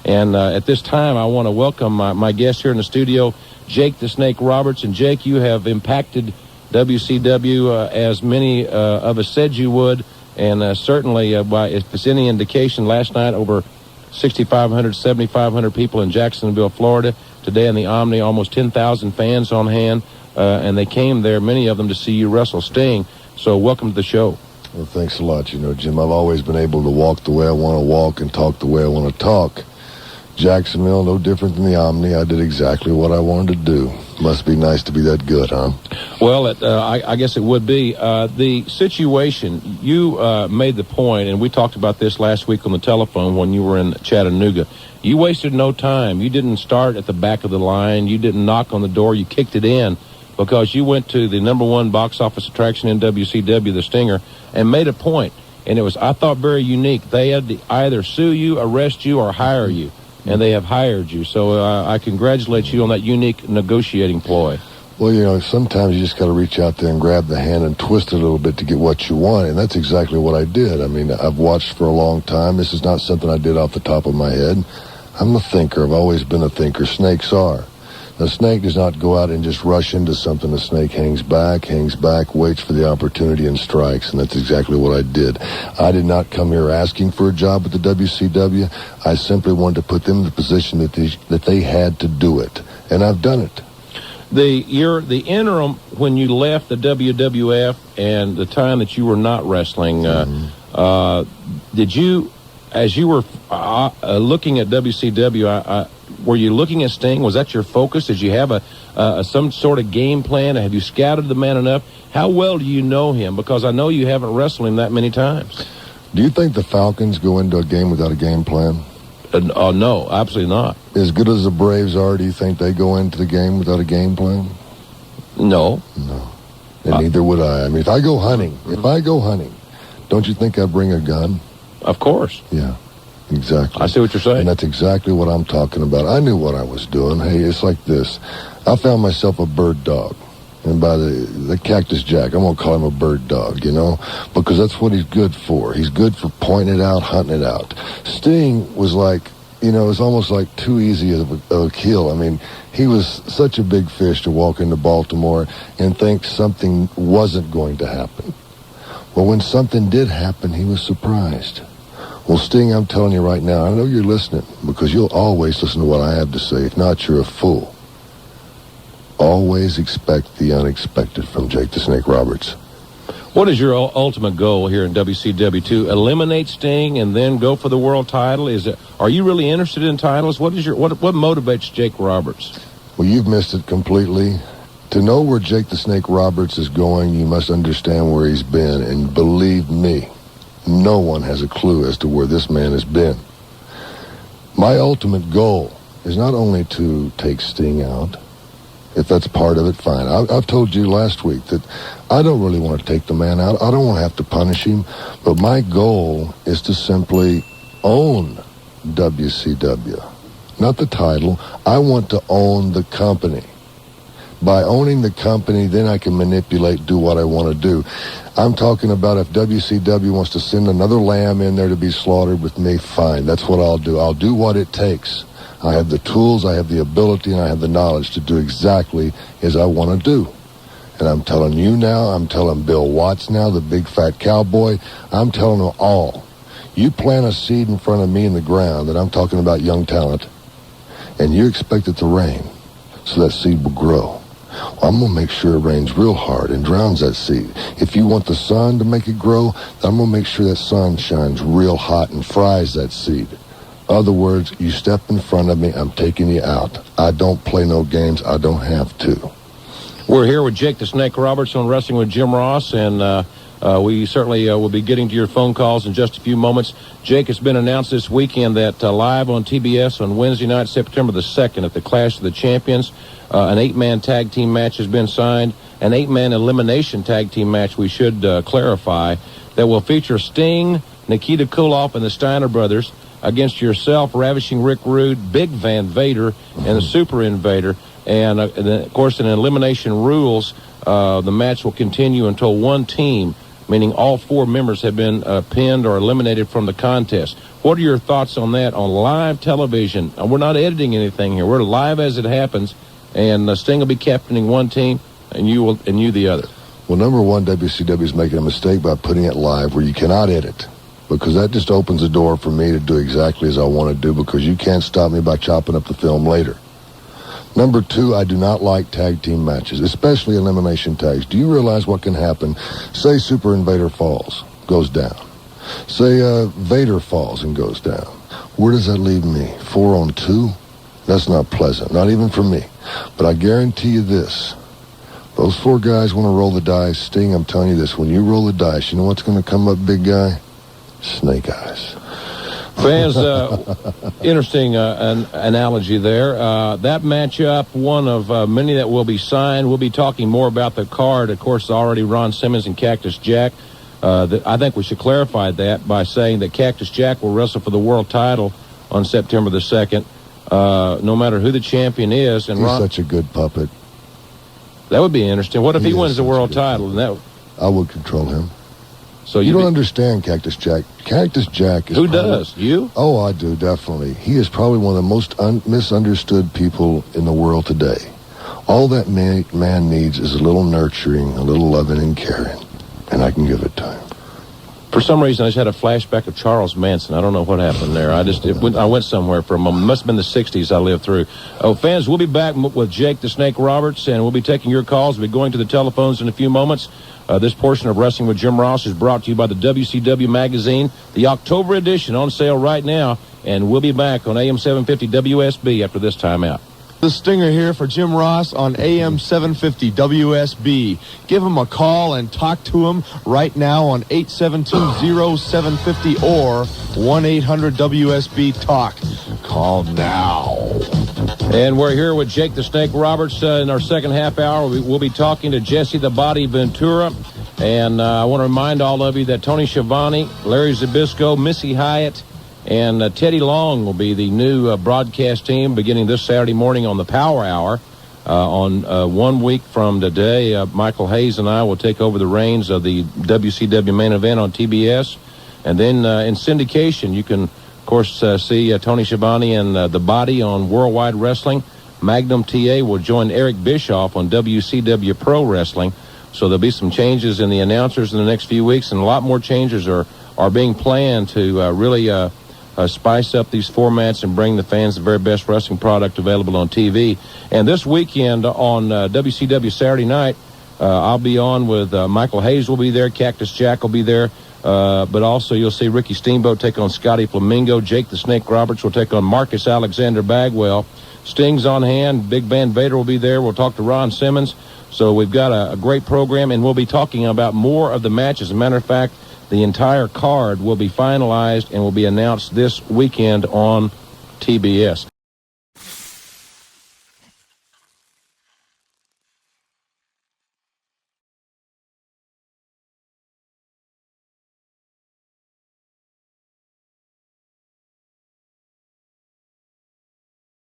And at this time, I want to welcome my guest here in the studio, Jake the Snake Roberts. And Jake, you have impacted WCW as many of us said you would. And certainly, if it's any indication, last night over 6,500, 7,500 people in Jacksonville, Florida. Today in the Omni, almost 10,000 fans on hand. And they came there, many of them, to see you wrestle Sting. So welcome to the show. Well, thanks a lot. You know, Jim, I've always been able to walk the way I want to walk and talk the way I want to talk. Jacksonville, no different than the Omni. I did exactly what I wanted to do. Must be nice to be that good, huh? Well, I guess it would be. The situation, you made the point, and we talked about this last week on the telephone when you were in Chattanooga. You wasted no time. You didn't start at the back of the line. You didn't knock on the door. You kicked it in because you went to the #1 box office attraction in WCW, the Stinger, and made a point. And it was, I thought, very unique. They had to either sue you, arrest you, or hire you. And they have hired you. So I congratulate you on that unique negotiating ploy. Well, you know, sometimes you just got to reach out there and grab the hand and twist it a little bit to get what you want. And that's exactly what I did. I mean, I've watched for a long time. This is not something I did off the top of my head. I'm a thinker. I've always been a thinker. Snakes are. The snake does not go out and just rush into something. The snake hangs back, waits for the opportunity and strikes, and that's exactly what I did. I did not come here asking for a job at the WCW. I simply wanted to put them in the position that they had to do it, and I've done it. The interim when you left the WWF and the time that you were not wrestling, did you, as you were looking at WCW, were you looking at Sting? Was that your focus? Did you have some sort of game plan? Have you scouted the man enough? How well do you know him? Because I know you haven't wrestled him that many times. Do you think the Falcons go into a game without a game plan? No, absolutely not. As good as the Braves are, do you think they go into the game without a game plan? No. No. And neither would I. I mean, if I go hunting, don't you think I'd bring a gun? Of course. Yeah. Exactly. I see what you're saying. And that's exactly what I'm talking about. I knew what I was doing. Hey, it's like this. I found myself a bird dog. And by the Cactus Jack, I'm going to call him a bird dog, you know, because that's what he's good for. He's good for pointing it out, hunting it out. Sting was like, you know, it was almost like too easy of a kill. I mean, he was such a big fish to walk into Baltimore and think something wasn't going to happen. Well, when something did happen, he was surprised. Well, Sting, I'm telling you right now, I know you're listening because you'll always listen to what I have to say. If not, you're a fool. Always expect the unexpected from Jake the Snake Roberts. What is your ultimate goal here in WCW? To eliminate Sting and then go for the world title? Are you really interested in titles? What motivates Jake Roberts? Well, you've missed it completely. To know where Jake the Snake Roberts is going, you must understand where he's been. And believe me, no one has a clue as to where this man has been. My ultimate goal is not only to take Sting out. If that's part of it, fine. I've told you last week that I don't really want to take the man out. I don't want to have to punish him. But my goal is to simply own WCW. Not the title. I want to own the company. By owning the company, then I can manipulate, do what I want to do. I'm talking about if WCW wants to send another lamb in there to be slaughtered with me, fine. That's what I'll do. I'll do what it takes. I have the tools, I have the ability, and I have the knowledge to do exactly as I want to do. And I'm telling you now, I'm telling Bill Watts now, the big fat cowboy, I'm telling them all. You plant a seed in front of me in the ground, that I'm talking about young talent, and you expect it to rain, so that seed will grow. I'm going to make sure it rains real hard and drowns that seed. If you want the sun to make it grow, then I'm going to make sure that sun shines real hot and fries that seed. Other words, you step in front of me, I'm taking you out. I don't play no games. I don't have to. We're here with Jake the Snake Roberts on Wrestling with Jim Ross, and we certainly will be getting to your phone calls in just a few moments. Jake, it's been announced this weekend that live on TBS on Wednesday night, September the 2nd, at the Clash of the Champions, an 8-man tag team match has been signed, an 8-man elimination tag team match, we should clarify, that will feature Sting, Nikita Koloff, and the Steiner brothers against yourself, Ravishing Rick Rude, Big Van Vader, and the Super Invader. And, of course, in elimination rules, the match will continue until one team meaning all 4 members have been pinned or eliminated from the contest. What are your thoughts on that on live television? We're not editing anything here. We're live as it happens, and Sting will be captaining one team, and you the other. Well, number one, WCW is making a mistake by putting it live where you cannot edit, because that just opens the door for me to do exactly as I want to do, because you can't stop me by chopping up the film later. Number two, I do not like tag team matches, especially elimination tags. Do you realize what can happen? Say Super Invader falls, goes down. Say Vader falls and goes down. Where does that leave me? 4-on-2? That's not pleasant, not even for me. But I guarantee you this. Those 4 guys want to roll the dice. Sting, I'm telling you this. When you roll the dice, you know what's going to come up, big guy? Snake eyes. Fans, interesting analogy there. That matchup, one of many that will be signed. We'll be talking more about the card. Of course, already Ron Simmons and Cactus Jack. I think we should clarify that by saying that Cactus Jack will wrestle for the world title on September the 2nd, no matter who the champion is. And He's such a good puppet. That would be interesting. What if he wins the world title? And that I would control him. So you don't understand Cactus Jack. Cactus Jack is... Who does? You? Oh, I do, definitely. He is probably one of the most misunderstood people in the world today. All that man needs is a little nurturing, a little loving and caring, and I can give it to him. For some reason, I just had a flashback of Charles Manson. I don't know what happened there. I went somewhere for a moment. It must have been the 60s I lived through. Oh, fans, we'll be back with Jake the Snake Roberts, and we'll be taking your calls. We'll be going to the telephones in a few moments. This portion of Wrestling with Jim Ross is brought to you by the WCW magazine, the October edition, on sale right now. And we'll be back on AM 750 WSB after this timeout. The Stinger here for Jim Ross on AM 750 WSB. Give him a call and talk to him right now on 872-0750 or 1-800-WSB-TALK. Call now. And we're here with Jake the Snake Roberts in our second half hour. We'll be talking to Jesse the Body Ventura. And I want to remind all of you that Tony Schiavone, Larry Zbyszko, Missy Hyatt, and Teddy Long will be the new broadcast team beginning this Saturday morning on the Power Hour. On 1 week from today, Michael Hayes and I will take over the reins of the WCW main event on TBS. And then in syndication, you can, of course, see Tony Schiavone and The Body on Worldwide Wrestling. Magnum TA will join Eric Bischoff on WCW Pro Wrestling. So there'll be some changes in the announcers in the next few weeks, and a lot more changes are being planned to really spice up these formats and bring the fans the very best wrestling product available on TV. And this weekend on WCW Saturday night, I'll be on with Michael Hayes will be there, Cactus Jack will be there, but also you'll see Ricky Steamboat take on Scotty Flamingo. Jake the Snake Roberts will take on Marcus Alexander Bagwell. Sting's on hand. Big Van Vader will be there. We'll talk to Ron Simmons. So we've got a great program, and we'll be talking about more of the matches. As a matter of fact, the entire card will be finalized and will be announced this weekend on TBS.